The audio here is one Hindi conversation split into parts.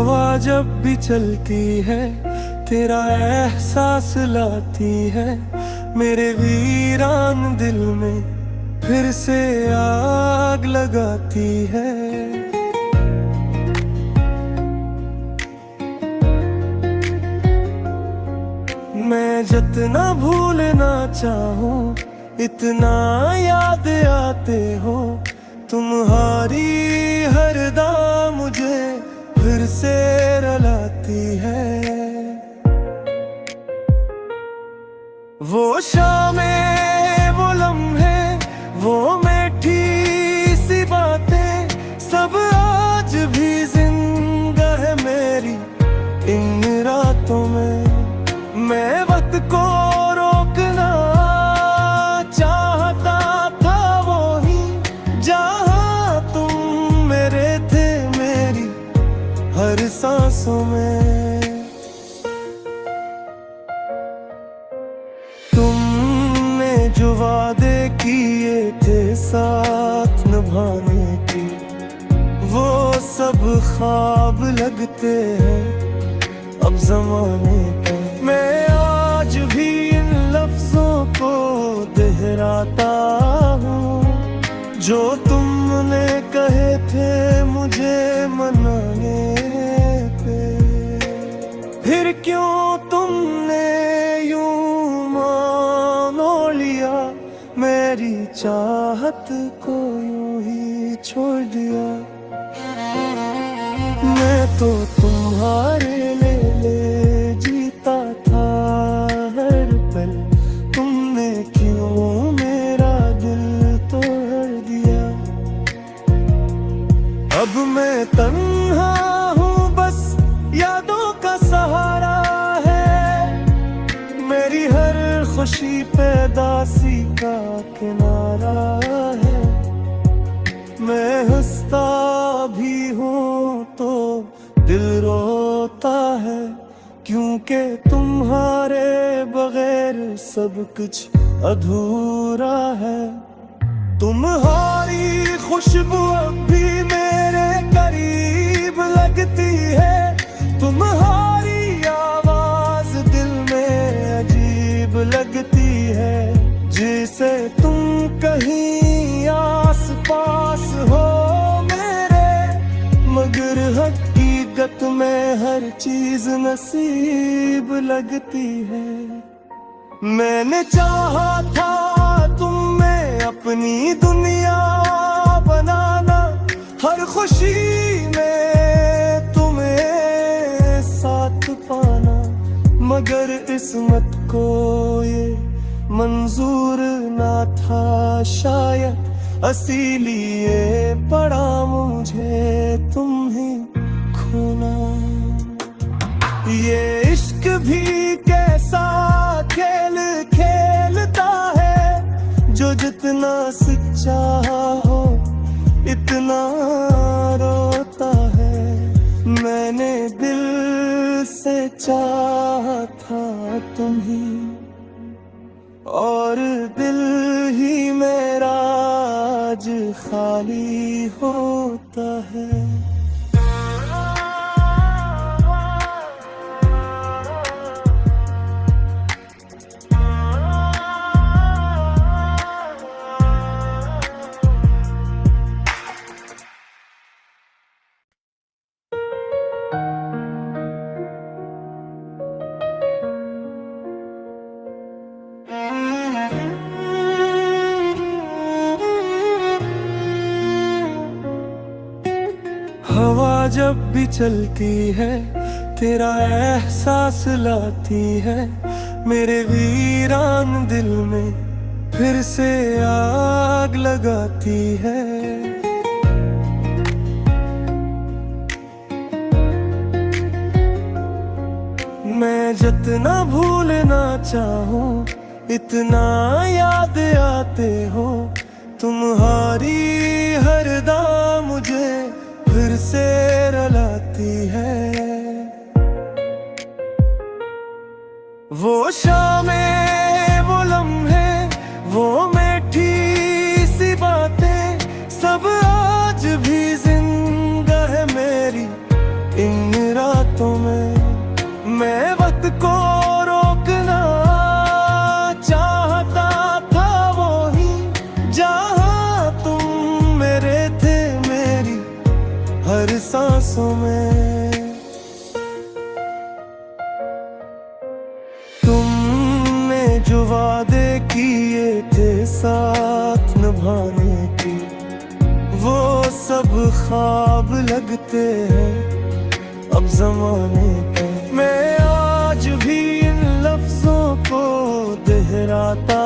हवा जब भी चलती है तेरा एहसास लाती है मेरे वीरान दिल में फिर से आग लगाती है। मैं जितना भूलना चाहूं इतना याद आते हो तुम्हारी हर दा मुझे फिर से रुलाती है। वो शामें वो लम्हे वो मीठी सी बातें सब आज भी जिंदा है मेरी इन रातों में। मैं वक्त को रोकना चाहता था वो ही जहाँ तुम मेरे थे मेरी हर सांसों में। तुमने जो वादे किए थे साथ निभाने की वो सब ख्वाब लगते हैं अब जमाने के। मैं आज भी इन लफ्जों को दोहराता हूँ जो तुमने कहे थे मुझे मनाने पे। फिर क्यों तुमने यूं मानो लिया मेरी चाहत को यूं ही छोड़ दिया। मैं तो तुम्हारे लिए जीता था हर पल तुमने क्यों मेरा दिल तोड़ दिया। अब मैं तन्हा हूँ बस यादों का सहारा है मेरी हर खुशी पैदासी का किनारा है। मैं हंसता भी हूँ तो दिल रोता है क्योंकि तुम्हारे बगैर सब कुछ अधूरा है। तुम्हारी खुशबू अब भी मेरे करीब लगती है तुम्हारी आवाज दिल में अजीब लगती है। जिसे तुम कहीं आस पास हो मेरे मगर हकीकत में हर चीज नसीब लगती है। मैंने चाहा था तुम में अपनी दुनिया बनाना हर खुशी में तुम्हें साथ पाना मगर किस्मत को ये मंजूर ना था शायद इसीलिए पड़ा मुझे तुम ही खोना। ये इश्क भी कैसा खेल खेलता है जो जितना सच्चा हो इतना रोता है। मैंने दिल से चाहा था तुम ही और दिल ही मेरा आज खाली होता है। हवा जब भी चलती है तेरा एहसास लाती है मेरे वीरान दिल में फिर से आग लगाती है। मैं जितना भूलना चाहूं इतना याद आते हो तुम्हारी हर दा मुझे फिर से रुलाती है। वो शामें वो लम्हे वो मीठी सी बातें सब आज भी जिंदा है मेरी इन वादे किए थे साथ निभाने की, वो सब ख्वाब लगते हैं अब जमाने के। मैं आज भी इन लफ्जों को दोहराता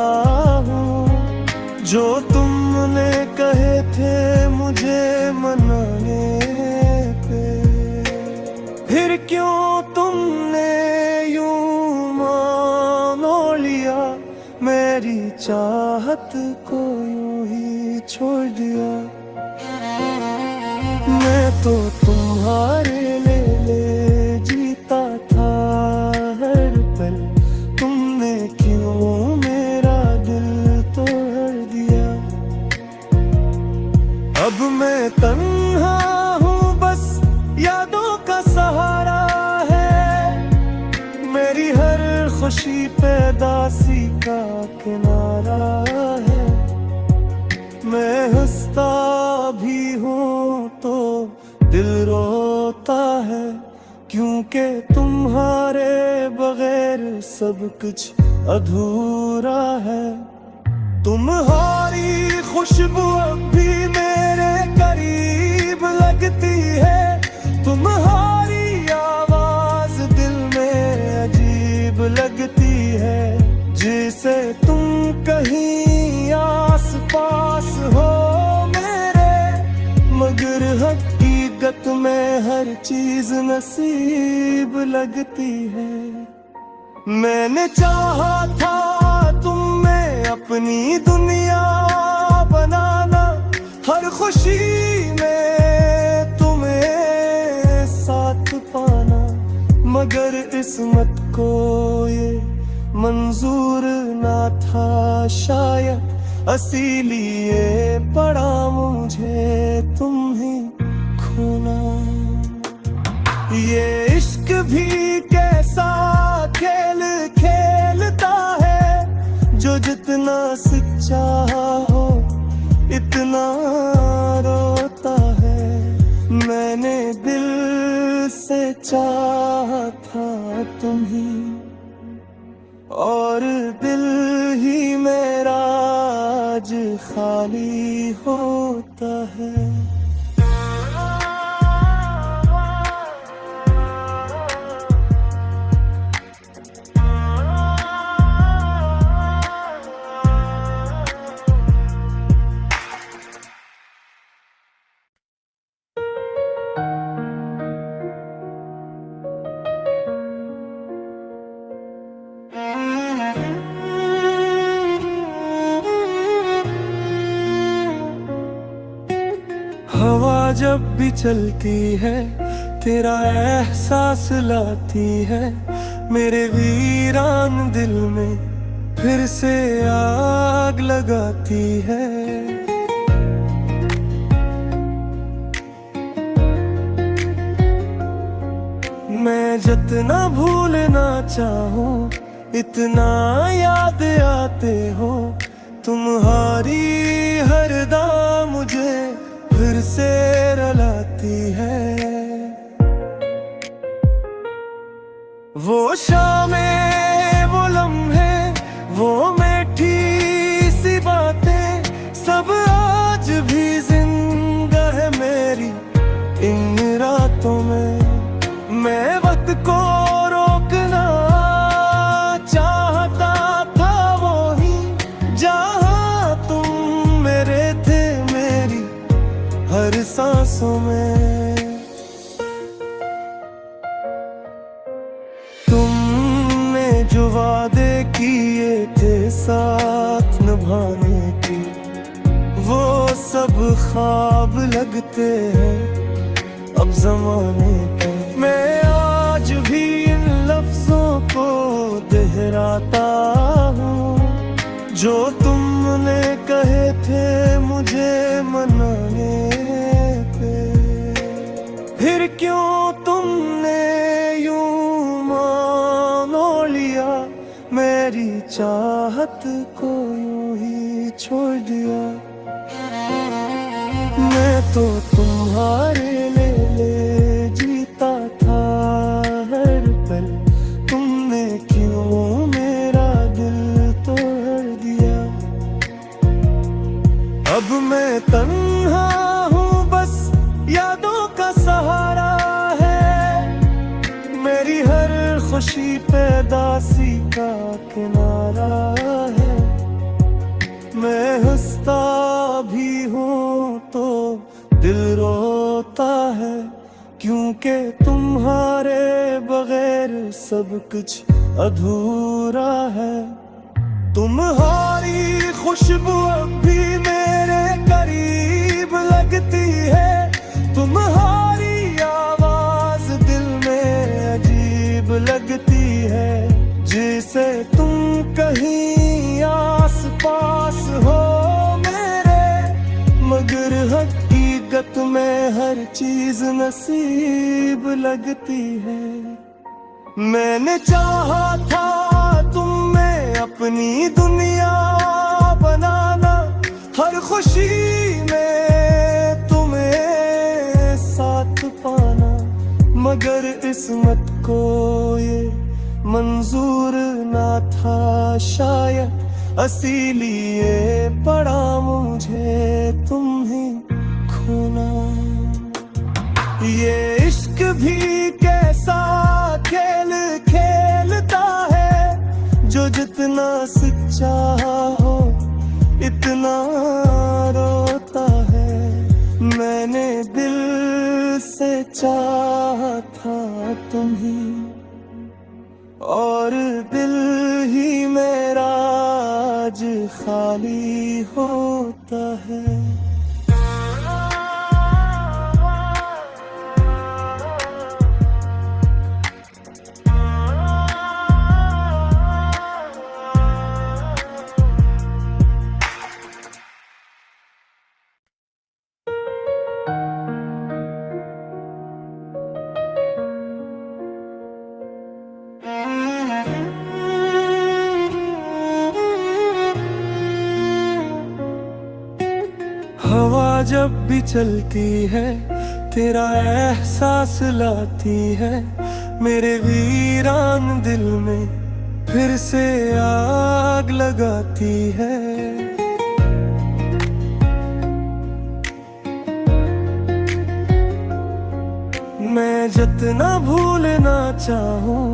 हूँ जो तुमने कहे थे मुझे मनाने पे। फिर क्यों तुमने यूं मान लिया, मेरी चाहत को यूं ही छोड़ दिया। मैं तो तुम्हारे लिए जीता था हर पल, तुमने क्यों मेरा दिल तोड़ दिया। अब मैं तन्हा हूँ, बस यादों का सहारा है, मेरी हर खुशी पैदासी का किनारा है। मैं हंसता भी हूँ तो दिल रोता है, क्योंकि तुम्हारे बगैर सब कुछ अधूरा है। तुम्हारी खुशबू अब भी मेरे करीब लगती है, तुम्हारी आवाज दिल में अजीब लगती है। जिसे तुम कहीं आस पास हो मेरे, मगर हकीकत में हर चीज नसीब लगती है। मैंने चाहा था तुम में अपनी दुनिया बनाना, हर खुशी में तुम्हें साथ पाना, मगर किस्मत को ये मंजूर ना था शायद, इसीलिए पड़ा मुझे तुम ही खोना। ये इश्क भी कैसा खेल खेलता है, जो जितना सच्चा हो इतना रोता है। मैंने दिल से चाहा था तुम ही, और दिल ही मेरा आज खाली होता है। हवा जब भी चलती है तेरा एहसास लाती है, मेरे वीरान दिल में फिर से आग लगाती है। मैं जितना भूलना चाहूं इतना याद आते हो, तुम्हारी हर दा मुझे फिर से रुलाती है। वो शामें वो लम्हे वो मीठी सी बातें सब आज भी जिंदा है मेरी इन रातों में। मैं वक्त को रोकना चाहता था वो ही जहाँ तुम मेरे थे मेरी हर सांसों में। तुमने जो वादे किए थे साथ निभाने की, वो सब ख्वाब लगते हैं अब जमाने के। मैं आज भी इन लफ्जों को दोहराता हूँ जो तुमने कहे थे मुझे मनाने पे। फिर क्यों तुमने यूं मान लिया, मेरी चाहत को यूं ही छोड़ दिया। मैं तो तुम्हारे लिए जीता था हर पल, तुमने क्यों मेरा दिल तोड़ खुशी पैदासी का किनारा है। मैं हंसता भी हूँ तो दिल रोता है, क्योंकि तुम्हारे बगैर सब कुछ अधूरा है। तुम्हारी खुशबू अब भी मेरे करीब लगती है, तुम्हारी आवाज दिल में अजीब लगती है। जैसे तुम कहीं आस पास हो मेरे, मगर हकीकत में हर चीज नसीब लगती है। मैंने चाहा था तुम में अपनी दुनिया बनाना, हर खुशी में तुम्हें साथ पाना, मगर किस्मत को ये मंजूर ना था शायद, इसीलिए पड़ा मुझे तुम ही खोना। ये इश्क भी कैसा खेल खेलता है, जो जितना सच्चा हो इतना रोता है। मैंने दिल से चाहा था तुम ही, और दिल ही मेरा आज खाली होता है। हवा जब भी चलती है तेरा एहसास लाती है, मेरे वीरान दिल में फिर से आग लगाती है। मैं जितना भूलना चाहूं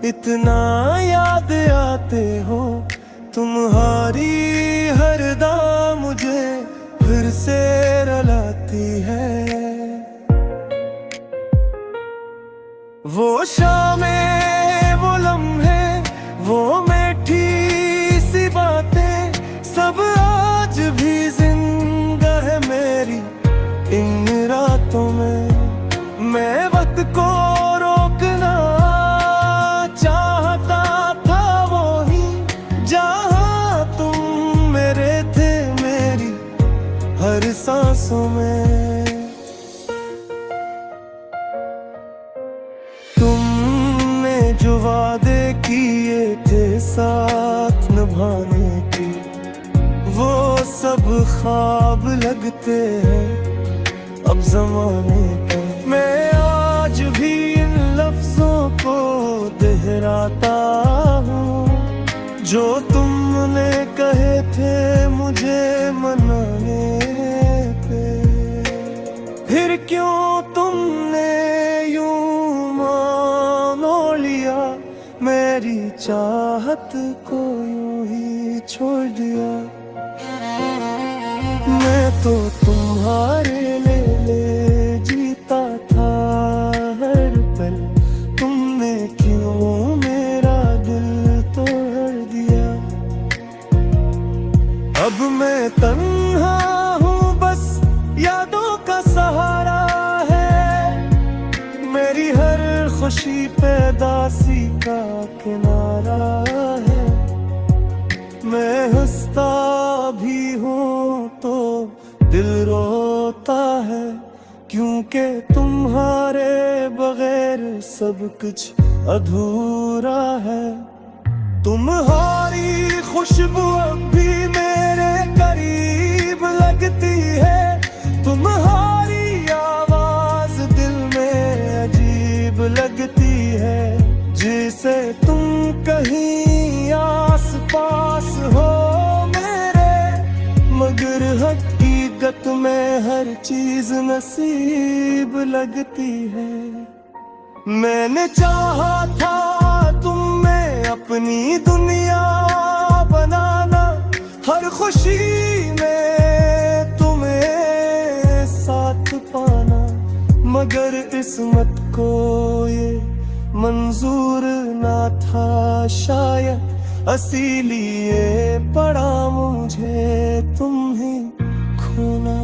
इतना याद आते हो, तुम्हारी हर दाम मुझे फिर से रुलाती है। वो शामें वो लम्हे वो मीठी सी बातें सब आज भी जिंदा है मेरी इन रातों में। मैं वक्त को रोकना चाहता था वो ही जहां तुम मेरे थे मेरी हर सांसों में। तुमने जो वादे किए थे साथ निभाने के, वो सब ख्वाब लगते हैं अब जमाने के। मैं आज भी इन लफ्जों को दोहराता हूँ जो तुमने कहे थे मुझे मनाने पे। फिर क्यों तुमने यूं मानो लिया, मेरी चाहत को यूं ही छोड़ दिया। मैं तो तुम्हारे लिए जीता था हर पल, तुमने क्यों मेरा दिल तोड़ दिया। अब मैं तन्हा हूँ बस यादों का सहारा है, मेरी हर खुशी पैदासी का किनारा है। मैं हंसता भी हूँ तो दिल रोता है, क्योंकि तुम्हारे बगैर सब कुछ अधूरा है। तुम्हारी खुशबू अब भी मेरे करीब लगती है, तुम्हारी आवाज दिल में अजीब लगती है। जैसे तुम कहीं आस पास हो मेरे, मगर हकीकत में हर चीज नसीब लगती है। मैंने चाहा था अपनी दुनिया बनाना, हर खुशी में तुम्हें साथ पाना। मगर किस्मत को ये मंजूर ना था शायद, इसीलिए पड़ा मुझे तुम ही खोना।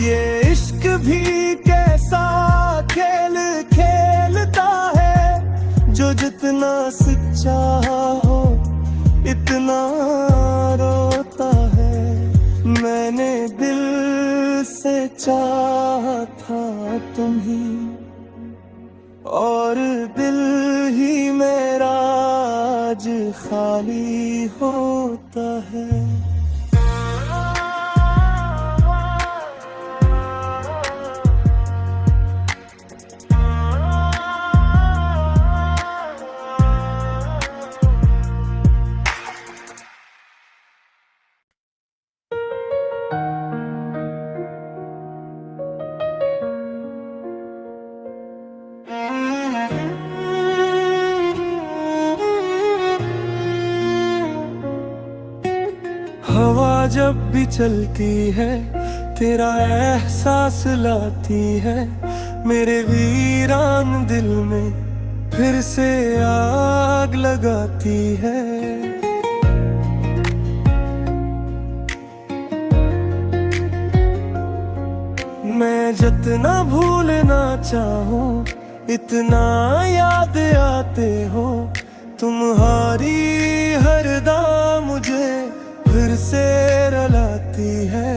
ये इश्क भी कैसा खेल खेलता है, जो जितना सच्चा हो इतना रोता है। मैंने दिल से चाहा था तुम ही, और दिल ही मेरा आज खाली होता है। हवा जब भी चलती है तेरा एहसास लाती है, मेरे वीरान दिल में फिर से आग लगाती है। मैं जितना भूलना चाहूं इतना याद आते हो, तुम्हारी हरदा मुझे फिर से रुलाती है।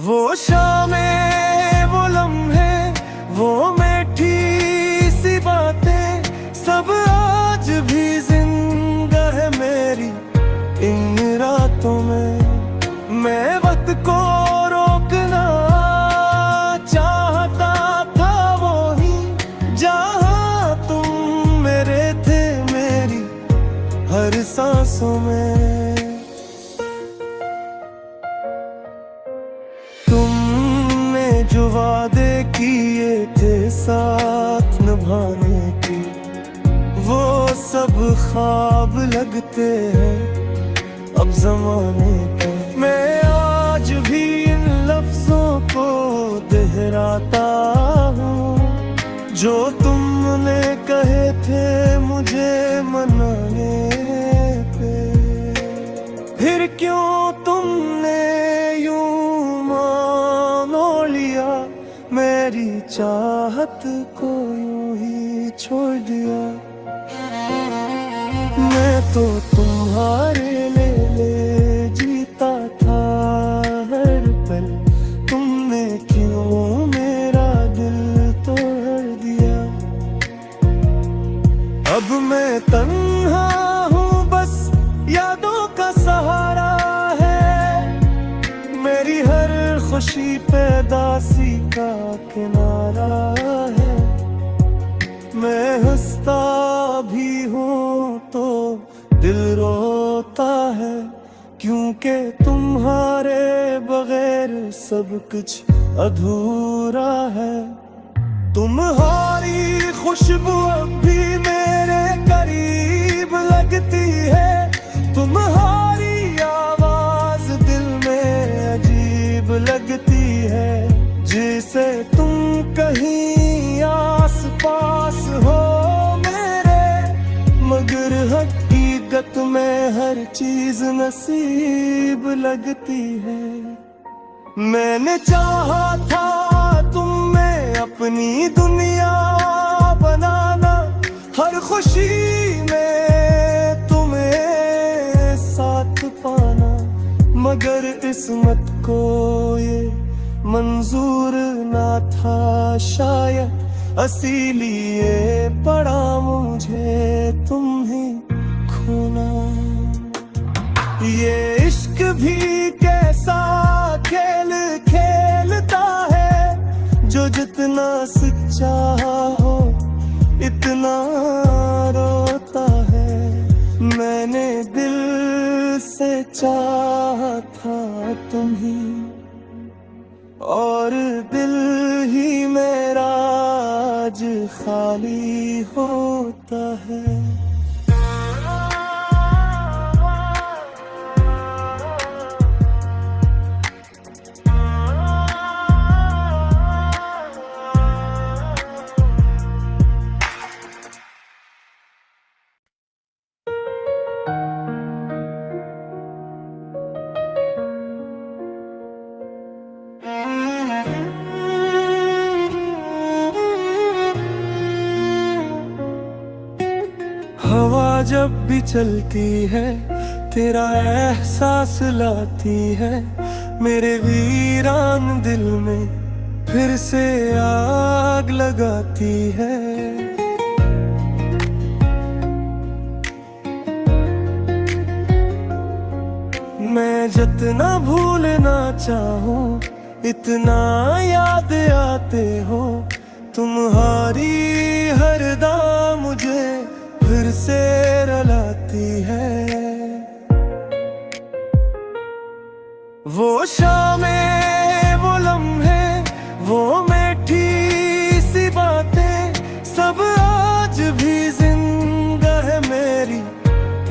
वो शामें, वो लम्हे, वो मीठी सी बातें, सब आज भी जिंदा है मेरी इन रातों में। मैं वक्त को रोकना चाहता था, वो ही जहाँ तुम मेरे थे मेरी हर सांसों में। तुमने जो वादे किए थे साथ निभाने की, वो सब ख्वाब लगते हैं अब जमाने के। मैं आज भी इन लफ्जों को दोहराता हूँ, जो तुमने कहे थे मुझे मनाने पे। फिर क्यों तुमने यूं मानो लिया, मेरी चाहत को यूं ही छोड़ दिया। मैं तो तुम्हारे लिए जीता था हर पल, तुमने क्यों मेरा दिल तोड़ दिया। अब मैं तन्हा हूँ, बस यादों का सहारा है। मेरी हर खुशी पैदासी का किनारा है। मैं हंसता भी हूँ तो दिल रोता है, क्योंकि तुम्हारे बगैर सब कुछ अधूरा है। तुम्हारी खुशबू अब भी मेरे करीब लगती है, तुम्हारी आवाज दिल में अजीब लगती है। जिसे तुम कहीं आस पास हो मेरे, मगर हकीकत में हर चीज नसीब लगती है। मैंने चाहा था तुम में अपनी दुनिया बनाना, हर खुशी में तुम्हें साथ पाना। मगर किस्मत को ये मंजूर ना था शायद, इसीलिए पड़ा मुझे तुम ही खोना। ये इश्क भी कैसा खेल खेलता है, जो जितना सच्चा हो इतना रोता है। मैंने दिल से चाहा था तुम ही, और दिल ही मेरा आज खाली होता है। हवा जब भी चलती है तेरा एहसास लाती है, मेरे वीरान दिल में फिर से आग लगाती है। मैं जितना भूलना चाहूं इतना याद आते हो, तुम्हारी हरदा मुझे फिर से रुलाती है। वो शामें, वो लम्हे, वो मीठी सी बातें, सब आज भी जिंदा है मेरी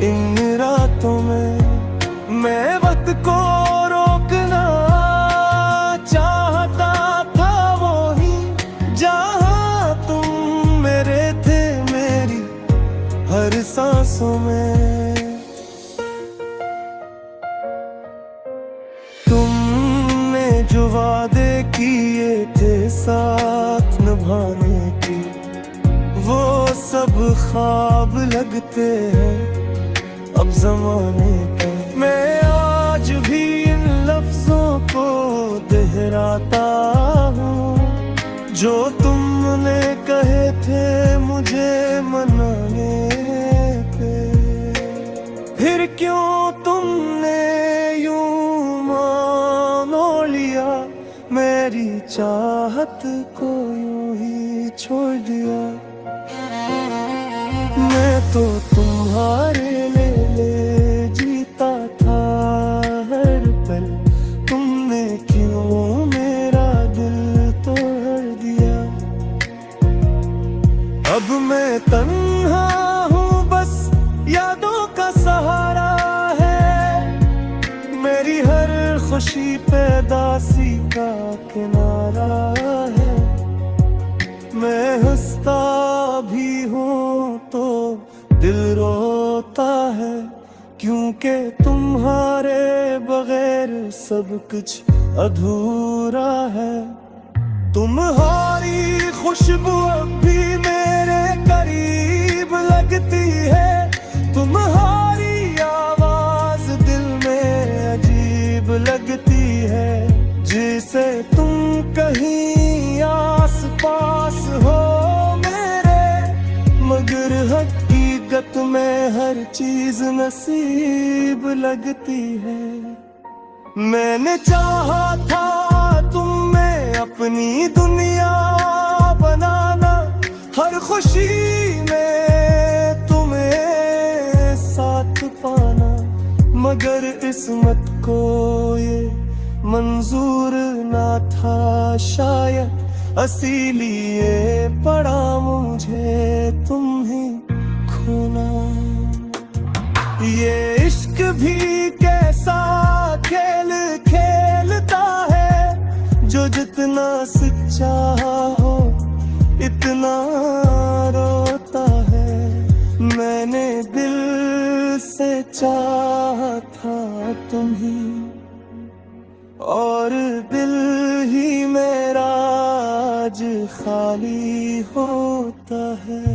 इन रातों में। मैं वक्त को रोकना चाहता था, वो ही जहाँ तुम मेरे थे मेरी हर सांसों में। तुमने जो वादे किए थे साथ निभाने की, वो सब ख्वाब लगते हैं अब जमाने पे। मैं आज भी इन लफ्जों को दोहराता हूँ जो तुमने कहे थे मुझे मनाने पे। फिर क्यों तुमने यूं मानो लिया, मेरी चाहत को यूं ही छोड़ दिया। मैं तो तुम्हारे लिए जीता था हर पल, तुमने क्यों मेरा दिल तोड़ दिया। अब मैं तन्हा हूँ, बस यादों का सहारा है, मेरी हर खुशी पे दासी का किनारा है। मैं हंसता भी हूँ तो दिल रोता है, क्योंकि तुम्हारे बगैर सब कुछ अधूरा है। तुम्हारी खुशबू अब भी मेरे करीब लगती है, तुम्हारी आवाज दिल में अजीब लगती है। जिसे तुम कहीं आस पास हो मेरे, मगर हकीकत में हर चीज नसीब लगती है। मैंने चाहा था तुम में अपनी दुनिया बनाना, हर खुशी में तुम्हें साथ पाना, मगर किस्मत को ये मंजूर ना था शायद, इसीलिए पड़ा मुझे तुम ही खोना। ये इश्क भी कैसा खेल खेलता है, जो जितना सच्चा हो इतना रोता है। मैंने दिल से चाहा था तुम ही, और दिल ही मेरा आज खाली होता है।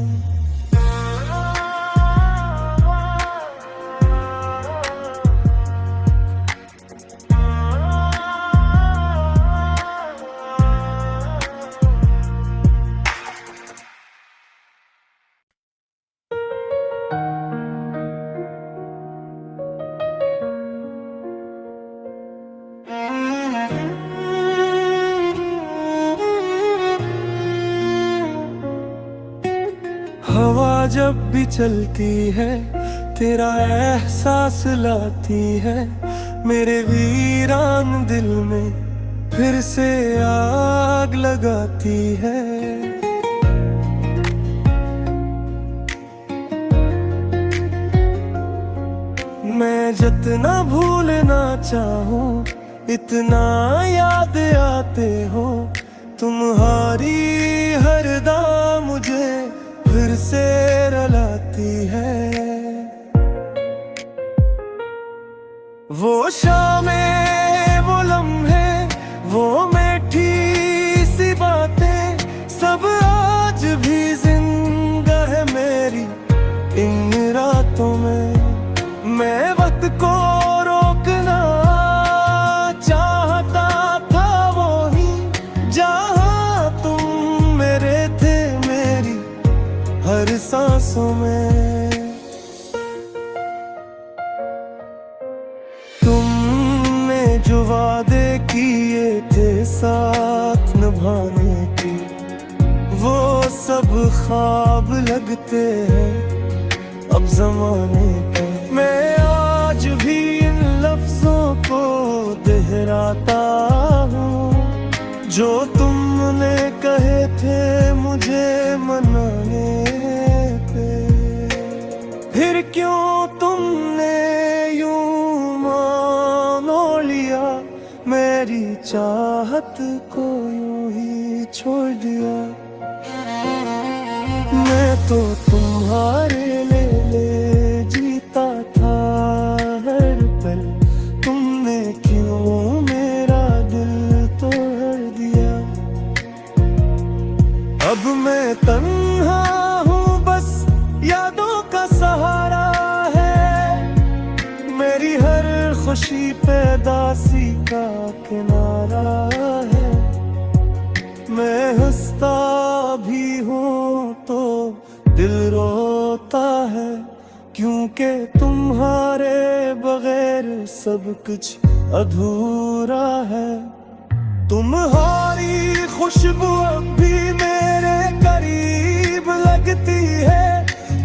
हवा जब भी चलती है तेरा एहसास लाती है, मेरे वीरान दिल में फिर से आग लगाती है। जितना भूलना चाहूं इतना याद आते हो। तुम्हारी हरदा मुझे फिर से रुलाती है। वो शामें, वो लम्हे, वो मीठी सी बातें सब आज भी जिंदा है मेरी इन रातों में। मैं वक्त को रोकना चाहता था वही जहाँ तुम मेरे थे मेरी हर सांसों में। तुमने जो वादे किए थे साथ निभाने के वो सब ख्वाब लगते हैं अब जमाने के। मैं आज भी इन लफ्जों को दोहराता हूँ जो तुमने कहे थे मुझे मनाने पे। फिर क्यों तुमने यूं मानो लिया मेरी चाहत को यूं ही छोड़ दिया। मैं तो तुम्हारे लिए जीता था हर पल, तुमने क्यों मेरा दिल तोड़ दिया। अब मैं तन्हा हूँ बस यादों का सहारा है। मेरी हर खुशी पैदासी का किनारा है। मैं हंसता भी हूँ तो दिल रोता है क्योंकि तुम्हारे बगैर सब कुछ अधूरा है। तुम्हारी खुशबू अब भी मेरे करीब लगती है।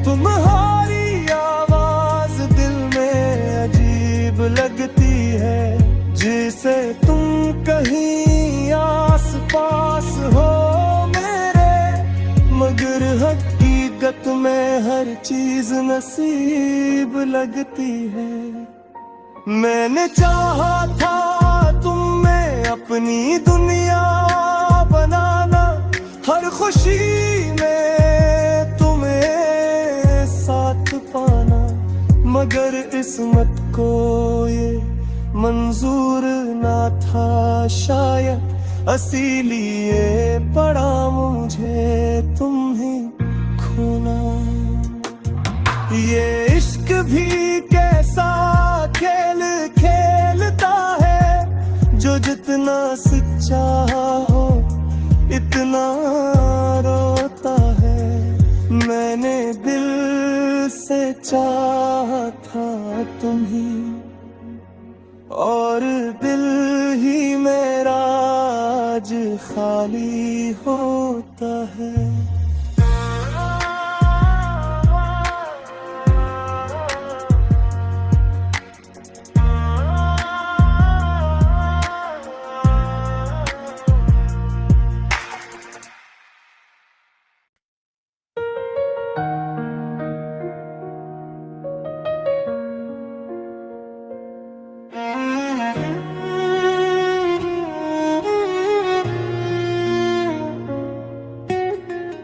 तुम्हारी आवाज दिल में अजीब लगती है। जिसे तुम कहीं आस पास हो मेरे, मगर हकीकत में हर चीज नसीब लगती है। मैंने चाहा था तुम में अपनी दुनिया बनाना, हर खुशी में तुम्हें साथ पाना, मगर किस्मत को ये मंजूर ना था शायद, इसीलिए पड़ा मुझे तुम ही खोना। ये इश्क भी कैसा खेल खेलता है जो जितना सच्चा हो इतना रोता है। मैंने दिल से चाहा था तुम ही, और दिल ही मेरा आज खाली होता है।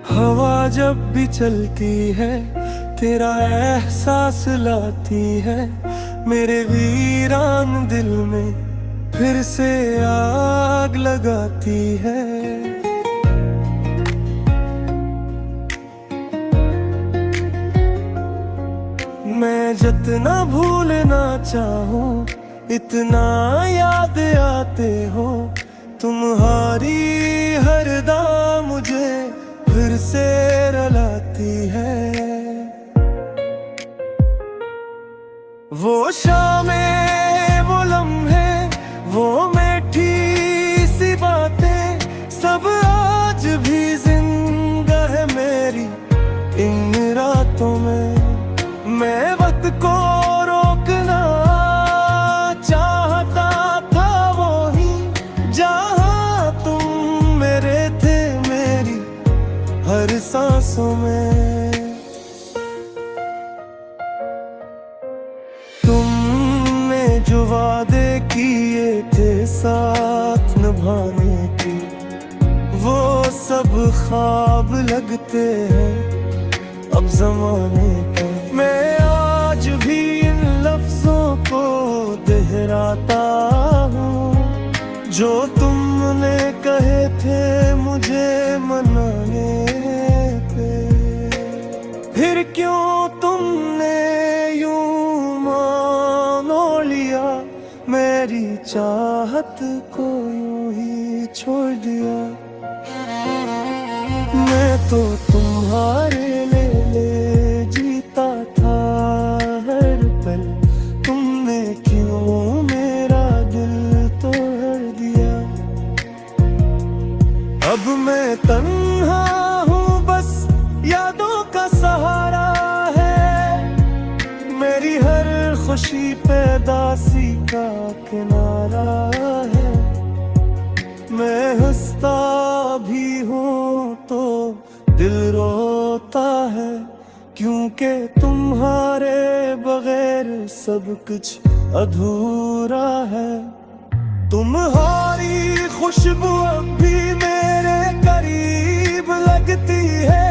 हवा जब भी चलती है तेरा एहसास लाती है, मेरे वीरान दिल में फिर से आग लगाती है। मैं जितना भूलना चाहूं इतना याद आते हो। तुम्हारी हरदा मुझे फिर से रुलाती है। वो शामें, वो लम्हे, वो मीठी सी बातें सब आज भी जिंदा है मेरी इन रातों में। मैं वक्त को रोकना चाहता था वही जहाँ तुम मेरे थे मेरी हर सांसों में। तुम वादे किए थे साथ निभाने की, वो सब ख्वाब लगते हैं अब जमाने के। मैं आज भी इन लफ्जों को दोहराता हूँ जो तुमने कहे थे मुझे मनाने पे। फिर क्यों तुमने यूं मानो लिया, मेरी चाहत को यूं ही छोड़ दिया। मैं तो तुम्हारे लिए जीता था हर पल, तुमने क्यों मेरा दिल तोड़ दिया। अब मैं तन्हा हूँ, बस यादों का सहारा है, मेरी हर खुशी पे दासी का किनारा है। मैं हंसता भी हूँ तो दिल रोता है, क्योंकि तुम्हारे बगैर सब कुछ अधूरा है। तुम्हारी खुशबू अब भी मेरे करीब लगती है,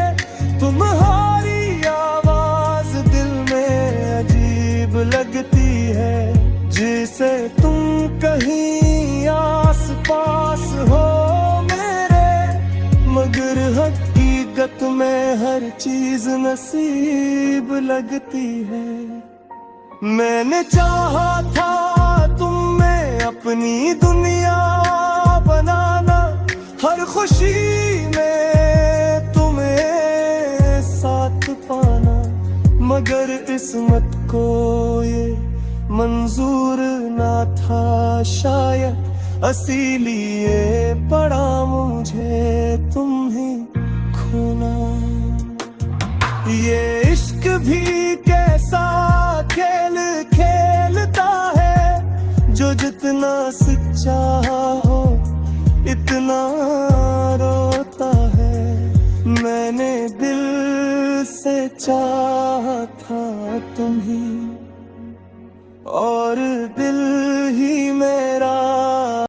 तुम्हारी आवाज दिल में अजीब लगती है। जिसे तुम कहीं आस पास हो मेरे, मगर हकीकत में हर चीज नसीब लगती है। मैंने चाहा था तुम में अपनी दुनिया बनाना, हर खुशी में तुम्हें साथ पाना, मगर किस्मत को ये मंजूर ना था शायद, इसीलिए पड़ा मुझे तुम ही खोना। ये इश्क भी कैसा खेल खेलता है, जो जितना सच्चा हो इतना रोता है। मैंने दिल से चाहा था तुम ही, और दिल ही मेरा